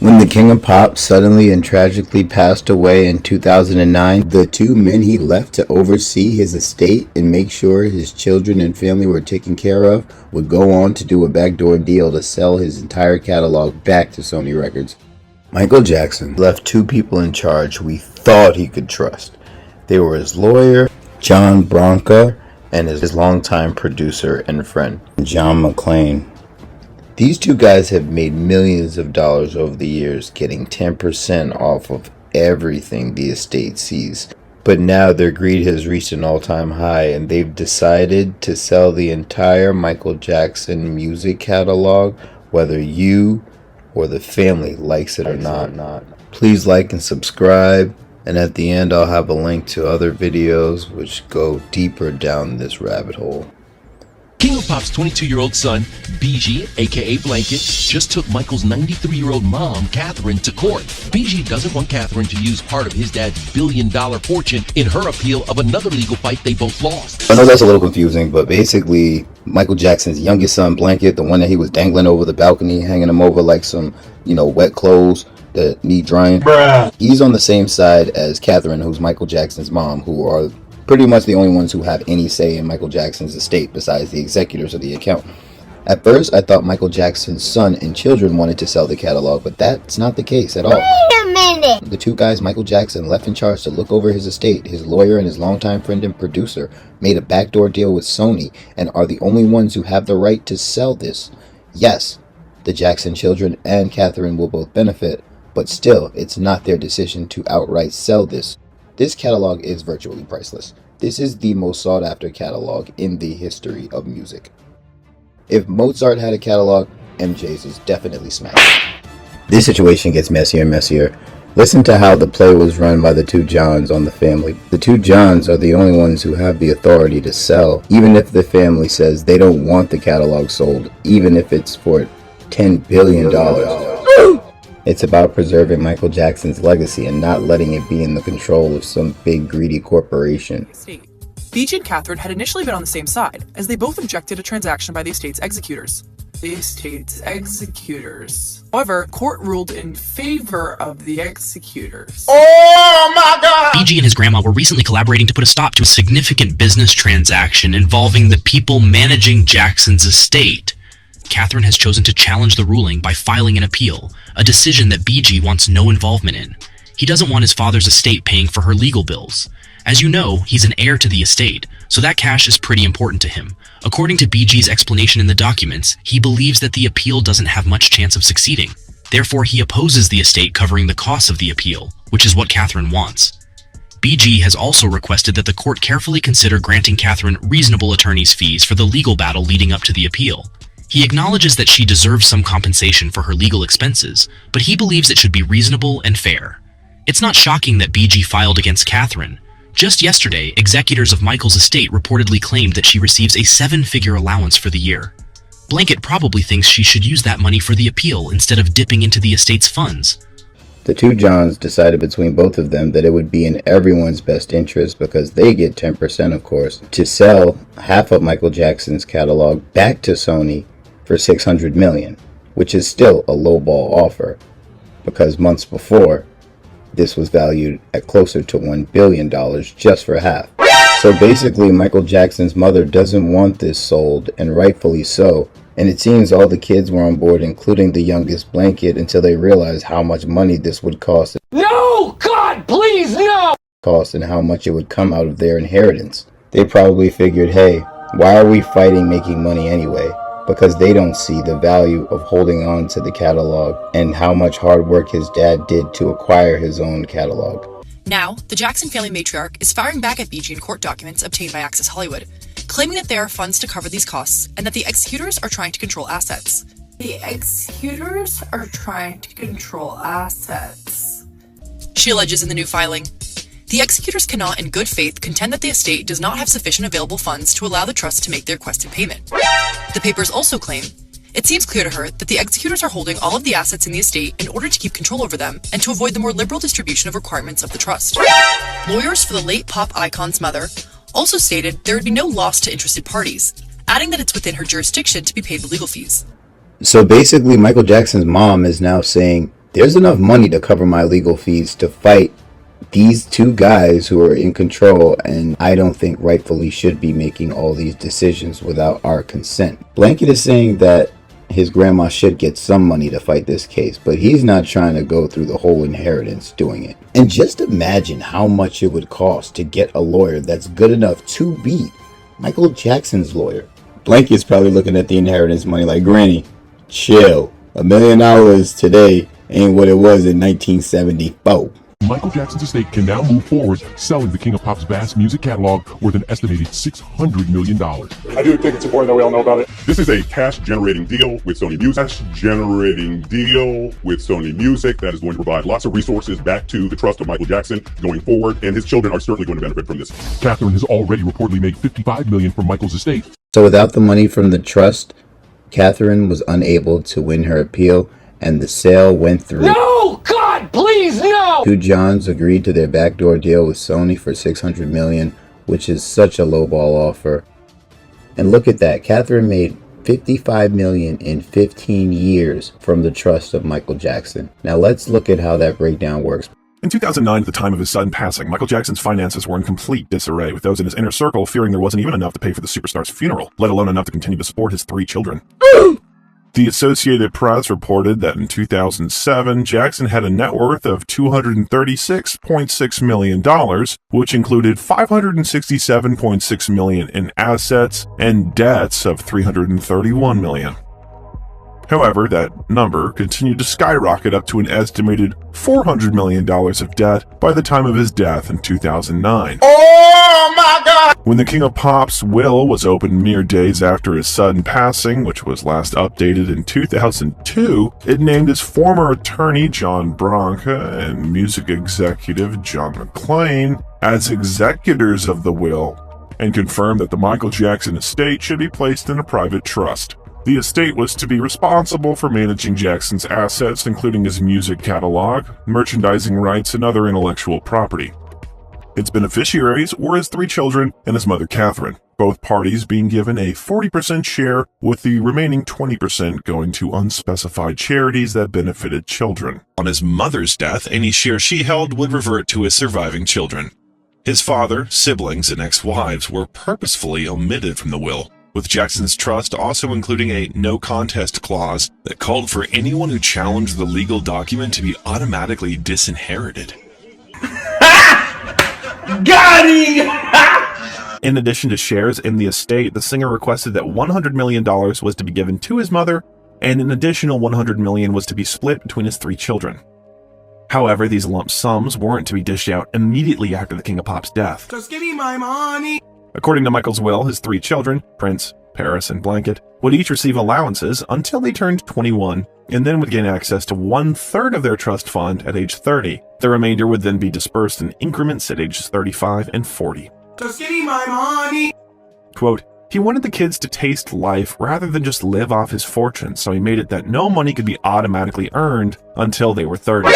When the King of Pop suddenly and tragically passed away in 2009, the two men he left to oversee his estate and make sure his children and family were taken care of would go on to do a backdoor deal to sell his entire catalog back to Sony Records. Michael Jackson left two people in charge we thought he could trust. They were his lawyer, John Branca, and his longtime producer and friend, John McClane. These two guys have made millions of dollars over the years, getting 10% off of everything the estate sees. But now their greed has reached an all-time high, and they've decided to sell the entire Michael Jackson music catalog, whether you or the family likes it or not. Please like and subscribe, and at the end I'll have a link to other videos which go deeper down this rabbit hole. King of Pop's 22-year-old son, BG, aka Blanket, just took Michael's 93-year-old mom, Catherine, to court. BG doesn't want Catherine to use part of his dad's billion-dollar fortune in her appeal of another legal fight they both lost. I know that's a little confusing, but basically, Michael Jackson's youngest son, Blanket, the one that he was dangling over the balcony, hanging him over like some, wet clothes that need drying. Bruh. He's on the same side as Catherine, who's Michael Jackson's mom, who are pretty much the only ones who have any say in Michael Jackson's estate besides the executors of the account. At first, I thought Michael Jackson's son and children wanted to sell the catalog, but that's not the case at all. Wait a minute! The two guys Michael Jackson left in charge to look over his estate, his lawyer and his longtime friend and producer, made a backdoor deal with Sony and are the only ones who have the right to sell this. Yes, the Jackson children and Catherine will both benefit, but still, it's not their decision to outright sell this. This catalog is virtually priceless. This is the most sought after catalog in the history of music. If Mozart had a catalog, MJ's is definitely smashed. This situation gets messier and messier. Listen to how the play was run by the two Johns on the family. The two Johns are the only ones who have the authority to sell, even if the family says they don't want the catalog sold, even if it's for $10 billion. It's about preserving Michael Jackson's legacy and not letting it be in the control of some big greedy corporation. BG and Catherine had initially been on the same side, as they both objected a transaction by the estate's executors. However, court ruled in favor of the executors. Oh my God! BG and his grandma were recently collaborating to put a stop to a significant business transaction involving the people managing Jackson's estate. Catherine has chosen to challenge the ruling by filing an appeal, a decision that BG wants no involvement in. He doesn't want his father's estate paying for her legal bills. As you know, he's an heir to the estate, so that cash is pretty important to him. According to BG's explanation in the documents, he believes that the appeal doesn't have much chance of succeeding. Therefore, he opposes the estate covering the costs of the appeal, which is what Catherine wants. BG has also requested that the court carefully consider granting Catherine reasonable attorney's fees for the legal battle leading up to the appeal. He acknowledges that she deserves some compensation for her legal expenses, but he believes it should be reasonable and fair. It's not shocking that BG filed against Catherine. Just yesterday, executors of Michael's estate reportedly claimed that she receives a 7-figure allowance for the year. Blanket probably thinks she should use that money for the appeal instead of dipping into the estate's funds. The two Johns decided between both of them that it would be in everyone's best interest, because they get 10% of course, to sell half of Michael Jackson's catalog back to Sony for $600 million, which is still a lowball offer, because months before, this was valued at closer to $1 billion just for half. So basically, Michael Jackson's mother doesn't want this sold, and rightfully so, and it seems all the kids were on board, including the youngest Blanket, until they realized how much money this would cost. No! God, please, no! Cost and how much it would come out of their inheritance. They probably figured, hey, why are we fighting making money anyway? Because they don't see the value of holding on to the catalog and how much hard work his dad did to acquire his own catalog. Now, the Jackson family matriarch is firing back at BG in court documents obtained by Access Hollywood, claiming that there are funds to cover these costs and that the executors are trying to control assets. She alleges in the new filing. The executors cannot, in good faith, contend that the estate does not have sufficient available funds to allow the trust to make the requested payment. The papers also claim, it seems clear to her that the executors are holding all of the assets in the estate in order to keep control over them and to avoid the more liberal distribution of requirements of the trust. Lawyers for the late pop icon's mother also stated there would be no loss to interested parties, adding that it's within her jurisdiction to be paid the legal fees. So basically, Michael Jackson's mom is now saying, There's enough money to cover my legal fees to fight these two guys who are in control, and I don't think rightfully should be making all these decisions without our consent. Blanket is saying that his grandma should get some money to fight this case, but he's not trying to go through the whole inheritance doing it. And just imagine how much it would cost to get a lawyer that's good enough to beat Michael Jackson's lawyer. Blanket's probably looking at the inheritance money like, Granny, chill. $1 million today ain't what it was in 1974. Michael Jackson's estate can now move forward selling the King of Pop's vast music catalog worth an estimated $600 million. I do think it's important that we all know about it. This is a cash-generating deal with Sony Music. That is going to provide lots of resources back to the trust of Michael Jackson going forward, and his children are certainly going to benefit from this. Catherine has already reportedly made $55 million from Michael's estate. So without the money from the trust, Catherine was unable to win her appeal, and the sale went through. No! God, please, no! Two Johns agreed to their backdoor deal with Sony for $600 million, which is such a lowball offer. And look at that, Catherine made $55 million in 15 years from the trust of Michael Jackson. Now let's look at how that breakdown works. In 2009, at the time of his sudden passing, Michael Jackson's finances were in complete disarray, with those in his inner circle fearing there wasn't even enough to pay for the superstar's funeral, let alone enough to continue to support his 3 children. The Associated Press reported that in 2007, Jackson had a net worth of $236.6 million, which included $567.6 million in assets and debts of $331 million. However, that number continued to skyrocket up to an estimated $400 million of debt by the time of his death in 2009. Oh my God! When the King of Pop's will was opened mere days after his sudden passing, which was last updated in 2002, it named his former attorney John Branca and music executive John McClain as executors of the will, and confirmed that the Michael Jackson estate should be placed in a private trust. The estate was to be responsible for managing Jackson's assets, including his music catalog, merchandising rights, and other intellectual property. Its beneficiaries were his 3 children and his mother Catherine, both parties being given a 40% share, with the remaining 20% going to unspecified charities that benefited children. On his mother's death, any share she held would revert to his surviving children. His father, siblings, and ex-wives were purposefully omitted from the will, with Jackson's trust also including a no-contest clause that called for anyone who challenged the legal document to be automatically disinherited. Got him! In addition to shares in the estate, the singer requested that $100 million was to be given to his mother, and an additional $100 million was to be split between his 3 children. However, these lump sums weren't to be dished out immediately after the King of Pop's death. Just give me my money! According to Michael's will, his 3 children, Prince, Paris, and Blanket, would each receive allowances until they turned 21, and then would gain access to 1/3 of their trust fund at age 30. The remainder would then be dispersed in increments at ages 35 and 40. Just give me my money! Quote, he wanted the kids to taste life rather than just live off his fortune, so he made it that no money could be automatically earned until they were 30,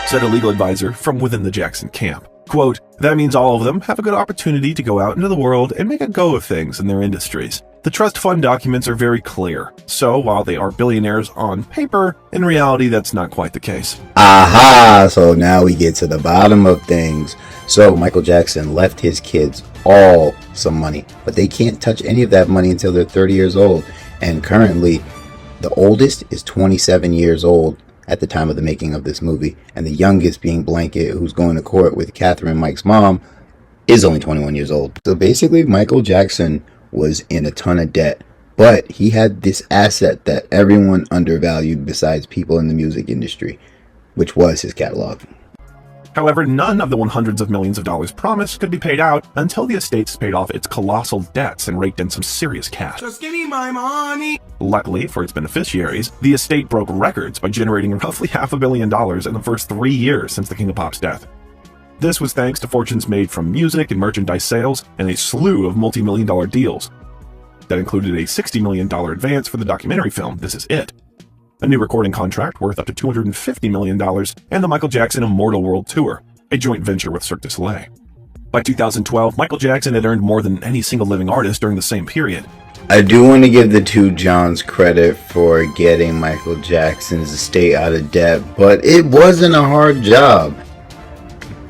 said a legal advisor from within the Jackson camp. Quote, that means all of them have a good opportunity to go out into the world and make a go of things in their industries. The trust fund documents are very clear, so while they are billionaires on paper, in reality that's not quite the case. Aha! So now we get to the bottom of things. So Michael Jackson left his kids all some money, but they can't touch any of that money until they're 30 years old. And currently, the oldest is 27 years old at the time of the making of this movie, and the youngest being Blanket, who's going to court with Catherine, Mike's mom, is only 21 years old. So basically, Michael Jackson was in a ton of debt, but he had this asset that everyone undervalued besides people in the music industry, which was his catalog. However, none of the hundreds of millions of dollars promised could be paid out until the estates paid off its colossal debts and raked in some serious cash. Just give me my money! Luckily for its beneficiaries, the estate broke records by generating roughly $500 million in the first 3 years since the King of Pop's death. This was thanks to fortunes made from music and merchandise sales and a slew of multi-million-dollar deals. That included a $60 million advance for the documentary film This Is It, a new recording contract worth up to $250 million, and the Michael Jackson Immortal World Tour, a joint venture with Cirque du Soleil. By 2012, Michael Jackson had earned more than any single living artist during the same period. I do want to give the two Johns credit for getting Michael Jackson's estate out of debt, but it wasn't a hard job.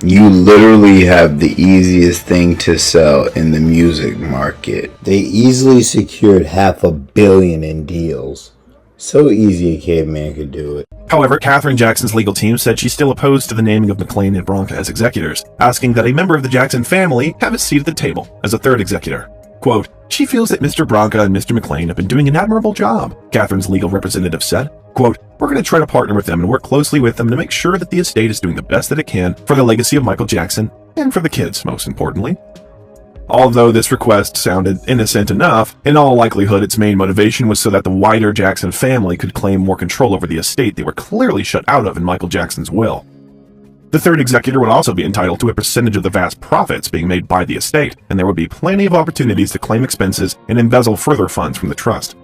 You literally have the easiest thing to sell in the music market. They easily secured $500 million in deals. So easy a caveman could do it. However, Catherine Jackson's legal team said she's still opposed to the naming of McClain and Branca as executors, asking that a member of the Jackson family have a seat at the table as a third executor. Quote, she feels that Mr. Branca and Mr. McClain have been doing an admirable job, Catherine's legal representative said. Quote, we're going to try to partner with them and work closely with them to make sure that the estate is doing the best that it can for the legacy of Michael Jackson and for the kids, most importantly. Although this request sounded innocent enough, in all likelihood its main motivation was so that the wider Jackson family could claim more control over the estate they were clearly shut out of in Michael Jackson's will. The third executor would also be entitled to a percentage of the vast profits being made by the estate, and there would be plenty of opportunities to claim expenses and embezzle further funds from the trust.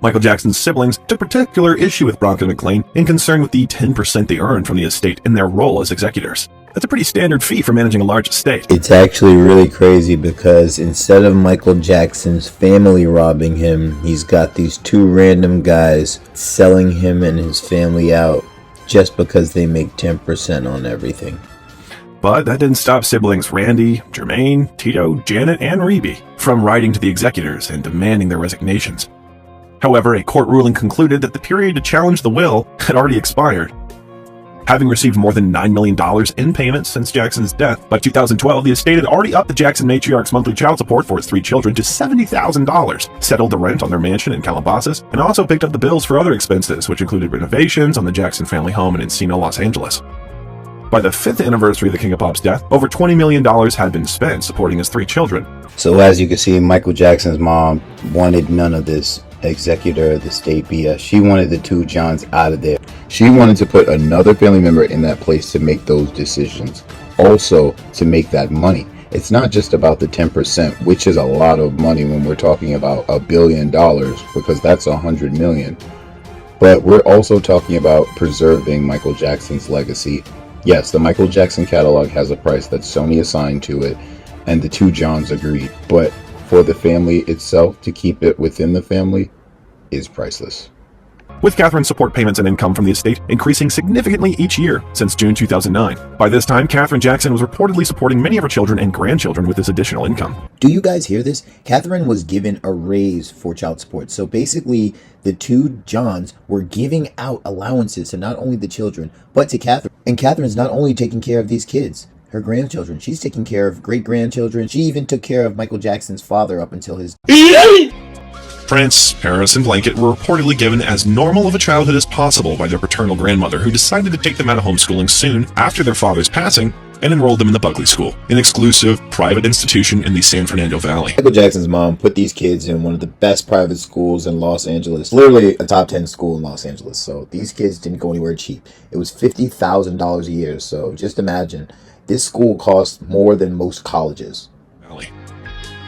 Michael Jackson's siblings took particular issue with Branca and McClain in concern with the 10% they earned from the estate in their role as executors. That's a pretty standard fee for managing a large estate. It's actually really crazy because instead of Michael Jackson's family robbing him, he's got these two random guys selling him and his family out just because they make 10% on everything. But that didn't stop siblings Randy, Jermaine, Tito, Janet, and Reby from writing to the executors and demanding their resignations. However, a court ruling concluded that the period to challenge the will had already expired. Having received more than $9 million in payments since Jackson's death, by 2012 the estate had already upped the Jackson matriarch's monthly child support for its three children to $70,000, settled the rent on their mansion in Calabasas, and also picked up the bills for other expenses, which included renovations on the Jackson family home in Encino, Los Angeles. By the 5th anniversary of the King of Pop's death, over $20 million had been spent supporting his three children. So as you can see, Michael Jackson's mom wanted none of this executor of the state BS. She wanted the two Johns out of there. She wanted to put another family member in that place to make those decisions. Also, to make that money. It's not just about the 10%, which is a lot of money when we're talking about $1 billion, because that's $100 million. But we're also talking about preserving Michael Jackson's legacy. Yes, the Michael Jackson catalog has a price that Sony assigned to it, and the two Johns agreed. But for the family itself to keep it within the family is priceless. With Catherine's support payments and income from the estate increasing significantly each year since June 2009. By this time, Catherine Jackson was reportedly supporting many of her children and grandchildren with this additional income. Do you guys hear this? Catherine was given a raise for child support. So basically, the two Johns were giving out allowances to not only the children, but to Catherine. And Catherine's not only taking care of these kids, her grandchildren. She's taking care of great-grandchildren. She even took care of Michael Jackson's father up until his... Prince, Paris, and Blanket were reportedly given as normal of a childhood as possible by their paternal grandmother, who decided to take them out of homeschooling soon after their father's passing and enrolled them in the Buckley School, an exclusive private institution in the San Fernando Valley. Michael Jackson's mom put these kids in one of the best private schools in Los Angeles, literally a top 10 school in Los Angeles. So these kids didn't go anywhere cheap. It was $50,000 a year. So just imagine, this school costs more than most colleges.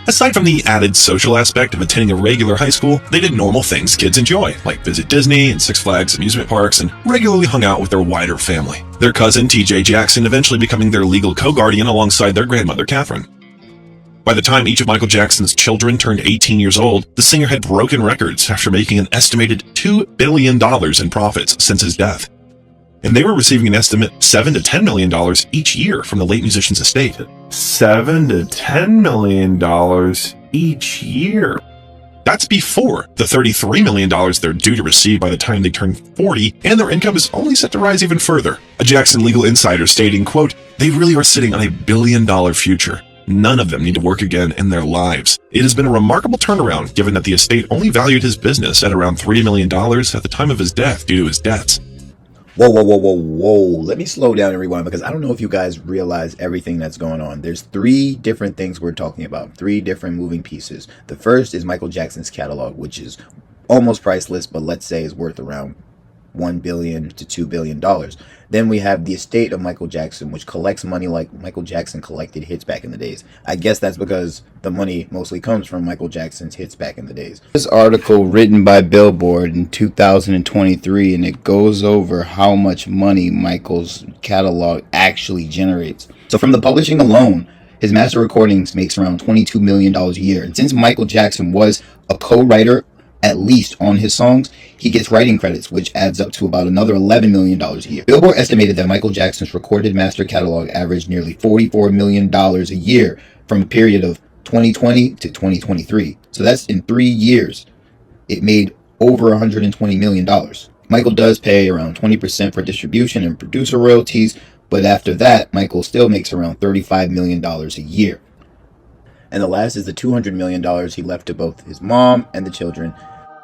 Aside from the added social aspect of attending a regular high school, they did normal things kids enjoy, like visit Disney and Six Flags amusement parks, and regularly hung out with their wider family. Their cousin, TJ Jackson, eventually becoming their legal co-guardian alongside their grandmother, Catherine. By the time each of Michael Jackson's children turned 18 years old, the singer had broken records after making an estimated $2 billion in profits since his death. And they were receiving an estimate $7 to $10 million each year from the late musician's estate. $7 to $10 million each year. That's before the $33 million they're due to receive by the time they turn 40, and their income is only set to rise even further. A Jackson legal insider stating, quote, "They really are sitting on a $1 billion future. None of them need to work again in their lives. It has been a remarkable turnaround given that the estate only valued his business at around $3 million at the time of his death due to his debts." Whoa. Let me slow down and rewind, because I don't know if you guys realize everything that's going on. There's three different things we're talking about, three different moving pieces. The first is Michael Jackson's catalog, which is almost priceless, but let's say is worth around $1 billion to $2 billion. Then we have the estate of Michael Jackson, which collects money like Michael Jackson collected hits back in the days. I guess that's because the money mostly comes from Michael Jackson's hits back in the days. This article written by Billboard in 2023, and it goes over how much money Michael's catalog actually generates. So from the publishing alone, His master recordings makes around $22 million a year. And since Michael Jackson was a co-writer, at least on his songs, he gets writing credits, which adds up to about another $11 million a year. Billboard estimated that Michael Jackson's recorded master catalog averaged nearly $44 million a year from a period of 2020 to 2023. So that's in 3 years. It made over $120 million. Michael does pay around 20% for distribution and producer royalties, but after that, Michael still makes around $35 million a year. And the last is the $200 million he left to both his mom and the children.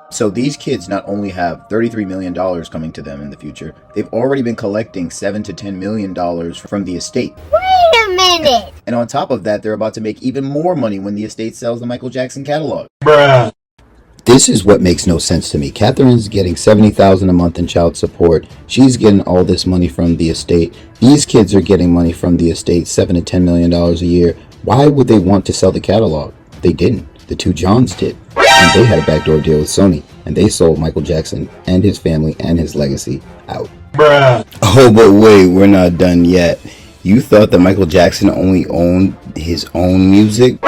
So these kids not only have $33 million coming to them in the future, they've already been collecting $7 to $10 million from the estate. Wait a minute! And on top of that, they're about to make even more money when the estate sells the Michael Jackson catalog. Bruh. This is what makes no sense to me. Catherine's getting $70,000 a month in child support. She's getting all this money from the estate. These kids are getting money from the estate, $7 to $10 million a year. Why would they want to sell the catalog? They didn't. The two Johns did. And they had a backdoor deal with Sony. And they sold Michael Jackson and his family and his legacy out. Bruh. Oh, but wait, we're not done yet. You thought that Michael Jackson only owned his own music?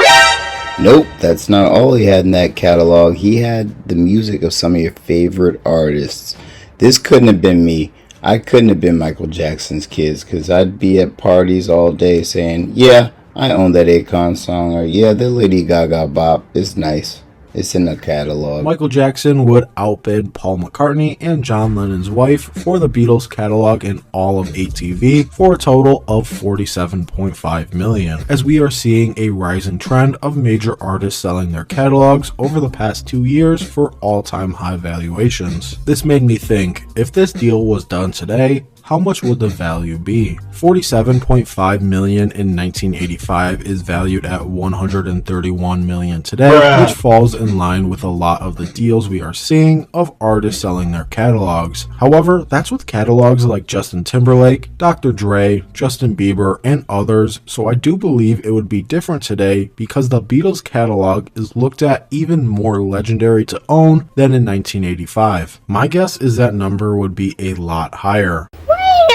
Nope, that's not all he had in that catalog. He had the music of some of your favorite artists. This couldn't have been me. I couldn't have been Michael Jackson's kids, because I'd be at parties all day saying, yeah, I own that Akon song, or yeah, the Lady Gaga bop is nice. It's in the catalog. Michael Jackson would outbid Paul McCartney and John Lennon's wife for the Beatles catalog in all of ATV for a total of $47.5 million, as we are seeing a rising trend of major artists selling their catalogs over the past 2 years for all-time high valuations. This made me think, if this deal was done today, how much would the value be? $47.5 million in 1985 is valued at $131 million today, which falls in line with a lot of the deals we are seeing of artists selling their catalogs. However, that's with catalogs like Justin Timberlake, Dr. Dre, Justin Bieber, and others, so I do believe it would be different today because the Beatles catalog is looked at even more legendary to own than in 1985. My guess is that number would be a lot higher.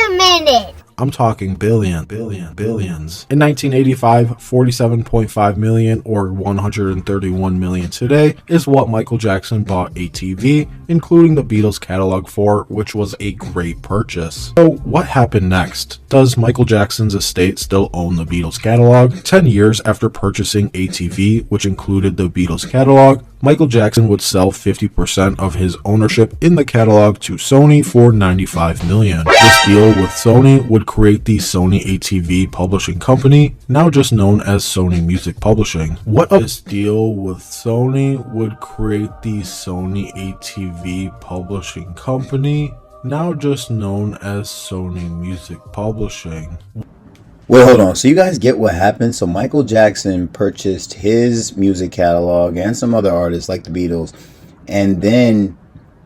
Minute. I'm talking billions. In 1985, $47.5 million or $131 million today is what Michael Jackson bought ATV, including the Beatles catalog for, which was a great purchase. So what happened next? Does Michael Jackson's estate still own the Beatles catalog? 10 years after purchasing ATV, which included the Beatles catalog, Michael Jackson would sell 50% of his ownership in the catalog to Sony for $95 million. This deal with Sony would create the Sony ATV Publishing Company, now just known as Sony Music Publishing. This deal with Sony would create the Sony ATV Publishing Company, now just known as Sony Music Publishing. Wait, hold on. So you guys get what happened? So Michael Jackson purchased his music catalog and some other artists like the Beatles, and then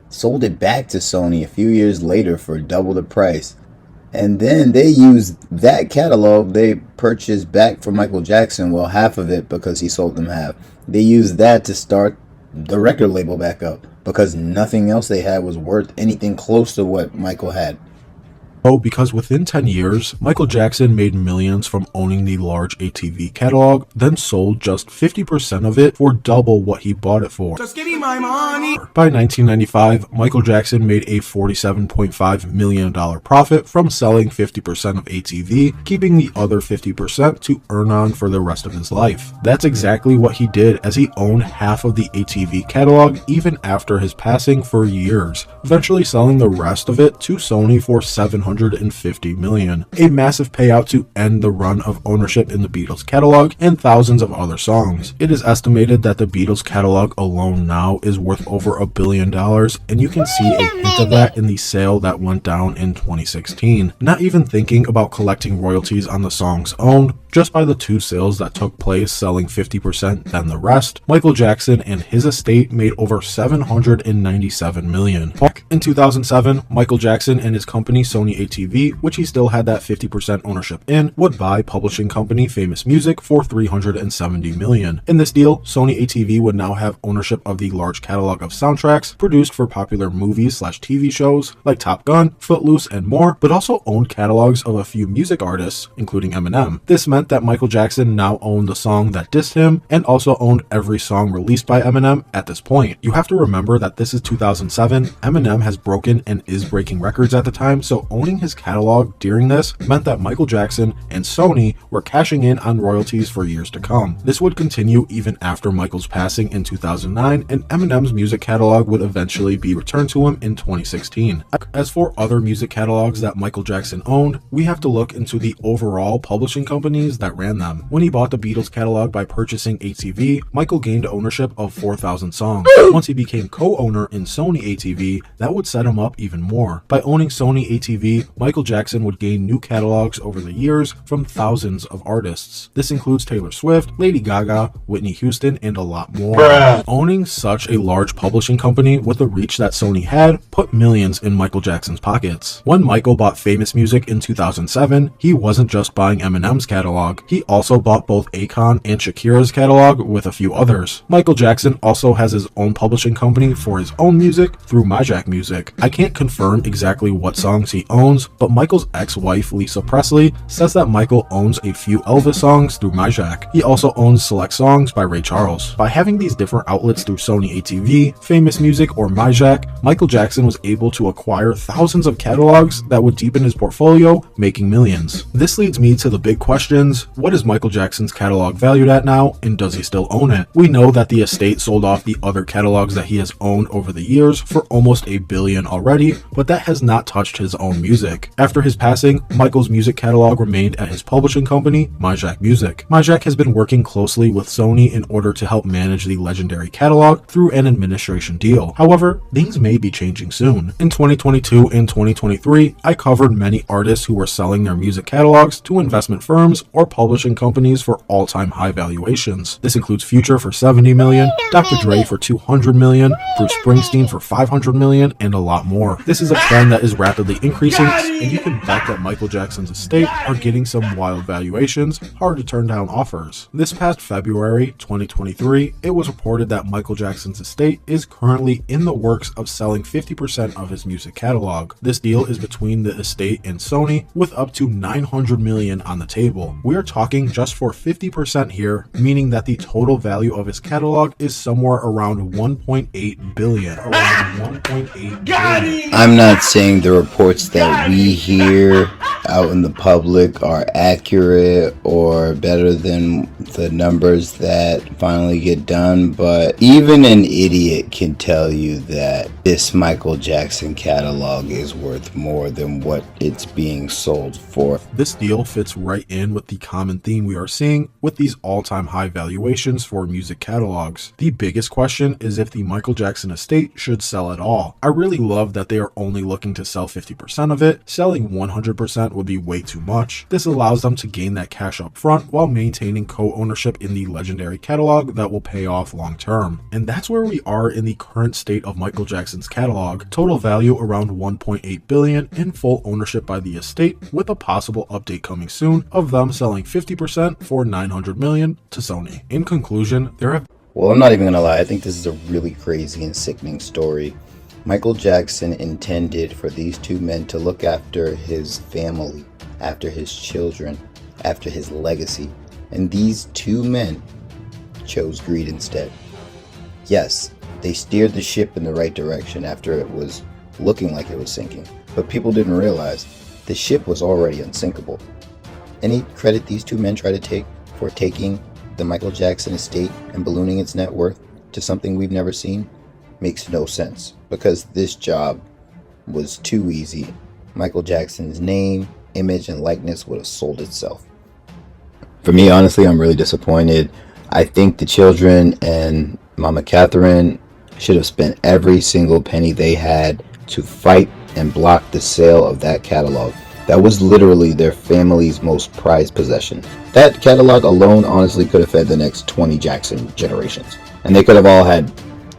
sold it back to Sony a few years later for double the price. And then they used that catalog they purchased back for Michael Jackson, well, half of it because he sold them half. They used that to start the record label back up because nothing else they had was worth anything close to what Michael had. Oh, because within 10 years, Michael Jackson made millions from owning the large ATV catalog, then sold just 50% of it for double what he bought it for. Just give me my money. By 1995, Michael Jackson made a $47.5 million profit from selling 50% of ATV, keeping the other 50% to earn on for the rest of his life. That's exactly what he did, as he owned half of the ATV catalog even after his passing for years, eventually selling the rest of it to Sony for $750 million, a massive payout to end the run of ownership in the Beatles catalog and thousands of other songs. It is estimated that the Beatles catalog alone now is worth over $1 billion, and you can see a hint of that in the sale that went down in 2016. Not even thinking about collecting royalties on the songs owned, just by the 2 sales that took place, selling 50% then the rest, Michael Jackson and his estate made over $797 million. In 2007, Michael Jackson and his company Sony ATV, which he still had that 50% ownership in, would buy publishing company Famous Music for $370 million. In this deal, Sony ATV would now have ownership of the large catalog of soundtracks produced for popular movies/TV shows like Top Gun, Footloose, and more, but also owned catalogs of a few music artists, including Eminem. This meant meant that Michael Jackson now owned the song that dissed him and also owned every song released by Eminem at this point. You have to remember that this is 2007. Eminem has broken and is breaking records at the time, so owning his catalog during this meant that Michael Jackson and Sony were cashing in on royalties for years to come. This would continue even after Michael's passing in 2009, and Eminem's music catalog would eventually be returned to him in 2016. As for other music catalogs that Michael Jackson owned, we have to look into the overall publishing companies that ran them. When he bought the Beatles catalog by purchasing ATV, Michael gained ownership of 4,000 songs. Once he became co-owner in Sony ATV, that would set him up even more. By owning Sony ATV, Michael Jackson would gain new catalogs over the years from thousands of artists. This includes Taylor Swift, Lady Gaga, Whitney Houston, and a lot more. Owning such a large publishing company with the reach that Sony had put millions in Michael Jackson's pockets. When Michael bought Famous Music in 2007, he wasn't just buying Eminem's catalog, he also bought both Akon and Shakira's catalog with a few others. Michael Jackson also has his own publishing company for his own music through MyJack Music. I can't confirm exactly what songs he owns, but Michael's ex-wife Lisa Presley says that Michael owns a few Elvis songs through MyJack. He also owns select songs by Ray Charles. By having these different outlets through Sony ATV, Famous Music, or MyJack, Michael Jackson was able to acquire thousands of catalogs that would deepen his portfolio, making millions. This leads me to the big questions: what is Michael Jackson's catalog valued at now, and does he still own it? We know that the estate sold off the other catalogs that he has owned over the years for almost $1 billion already, but that has not touched his own music. After his passing, Michael's music catalog remained at his publishing company, MyJack Music. MyJack has been working closely with Sony in order to help manage the legendary catalog through an administration deal. However, things may be changing soon. In 2022 and 2023, I covered many artists who were selling their music catalogs to investment firms or publishing companies for all-time high valuations. This includes Future for $70 million, Dr. Dre for $200 million, Bruce Springsteen for $500 million, and a lot more. This is a trend that is rapidly increasing, and you can bet that Michael Jackson's estate are getting some wild valuations, hard to turn down offers. This past February 2023, it was reported that Michael Jackson's estate is currently in the works of selling 50% of his music catalog. This deal is between the estate and Sony, with up to $900 million on the table. We are talking just for 50% here, meaning that the total value of his catalog is somewhere around $1.8 billion. I'm not saying the reports that we hear out in the public are accurate or better than the numbers that finally get done, but even an idiot can tell you that this Michael Jackson catalog is worth more than what it's being sold for. This deal fits right in with the common theme we are seeing with these all-time high valuations for music catalogs. The biggest question is if the Michael Jackson estate should sell at all. I really love that they are only looking to sell 50% of it. Selling 100% would be way too much. This allows them to gain that cash up front while maintaining co-ownership in the legendary catalog that will pay off long term. And that's where we are in the current state of Michael Jackson's catalog. Total value around $1.8 billion in full ownership by the estate, with a possible update coming soon of them selling 50% for $900 million to Sony. In conclusion, there have... Well, I'm not even gonna lie, I think this is a really crazy and sickening story. Michael Jackson intended for these two men to look after his family, after his children, after his legacy, and these two men chose greed instead. Yes, they steered the ship in the right direction after it was looking like it was sinking, but people didn't realize the ship was already unsinkable. Any credit these two men try to take for taking the Michael Jackson estate and ballooning its net worth to something we've never seen makes no sense, because this job was too easy. Michael Jackson's name, image, and likeness would have sold itself. For me, honestly, I'm really disappointed. I think the children and Mama Catherine should have spent every single penny they had to fight and block the sale of that catalog. That was literally their family's most prized possession. That catalog alone honestly could have fed the next 20 Jackson generations. And they could have all had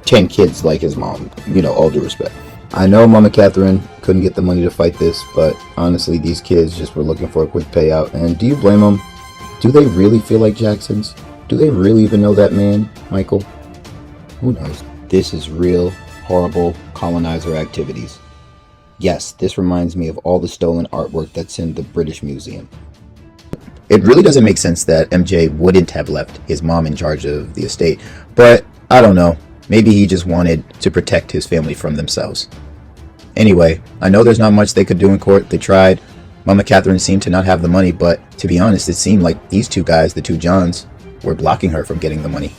10 kids like his mom, all due respect. I know Mama Catherine couldn't get the money to fight this, but honestly, these kids just were looking for a quick payout. And do you blame them? Do they really feel like Jacksons? Do they really even know that man, Michael? Who knows? This is real, horrible colonizer activities. Yes, this reminds me of all the stolen artwork that's in the British Museum. It really doesn't make sense that MJ wouldn't have left his mom in charge of the estate, but I don't know. Maybe he just wanted to protect his family from themselves. Anyway, I know there's not much they could do in court. They tried. Mama Catherine seemed to not have the money, but to be honest, it seemed like these two guys, the two Johns, were blocking her from getting the money.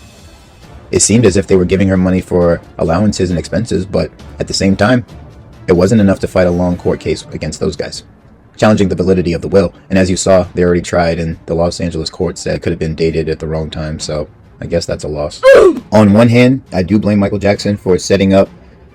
It seemed as if they were giving her money for allowances and expenses, but at the same time, it wasn't enough to fight a long court case against those guys, challenging the validity of the will. And as you saw, they already tried, and the Los Angeles court said it could have been dated at the wrong time, so I guess that's a loss. On one hand, I do blame Michael Jackson for setting up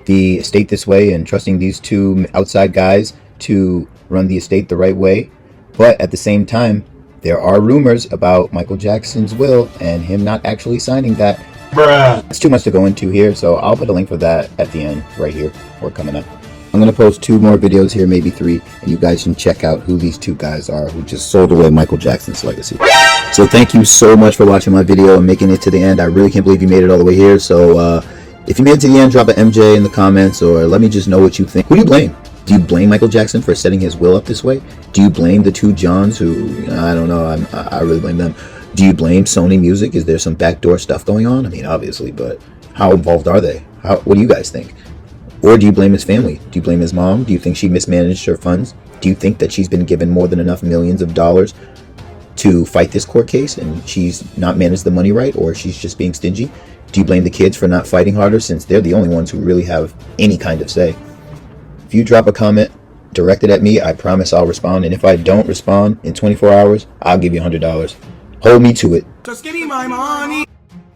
the estate this way and trusting these two outside guys to run the estate the right way. But at the same time, there are rumors about Michael Jackson's will and him not actually signing that. Bruh. It's too much to go into here, so I'll put a link for that at the end right here or coming up. I'm going to post 2 more videos here, maybe 3, and you guys can check out who these 2 guys are who just sold away Michael Jackson's legacy. So thank you so much for watching my video and making it to the end. I really can't believe you made it all the way here. So if you made it to the end, drop an MJ in the comments or let me just know what you think. Who do you blame? Do you blame Michael Jackson for setting his will up this way? Do you blame the 2 Johns who, I don't know, I really blame them. Do you blame Sony Music? Is there some backdoor stuff going on? I mean, obviously, but how involved are they? What do you guys think? Or do you blame his family? Do you blame his mom? Do you think she mismanaged her funds? Do you think that she's been given more than enough millions of dollars to fight this court case and she's not managed the money right, or she's just being stingy? Do you blame the kids for not fighting harder since they're the only ones who really have any kind of say? If you drop a comment directed at me, I promise I'll respond. And if I don't respond in 24 hours, I'll give you $100. Hold me to it. Just give me my money.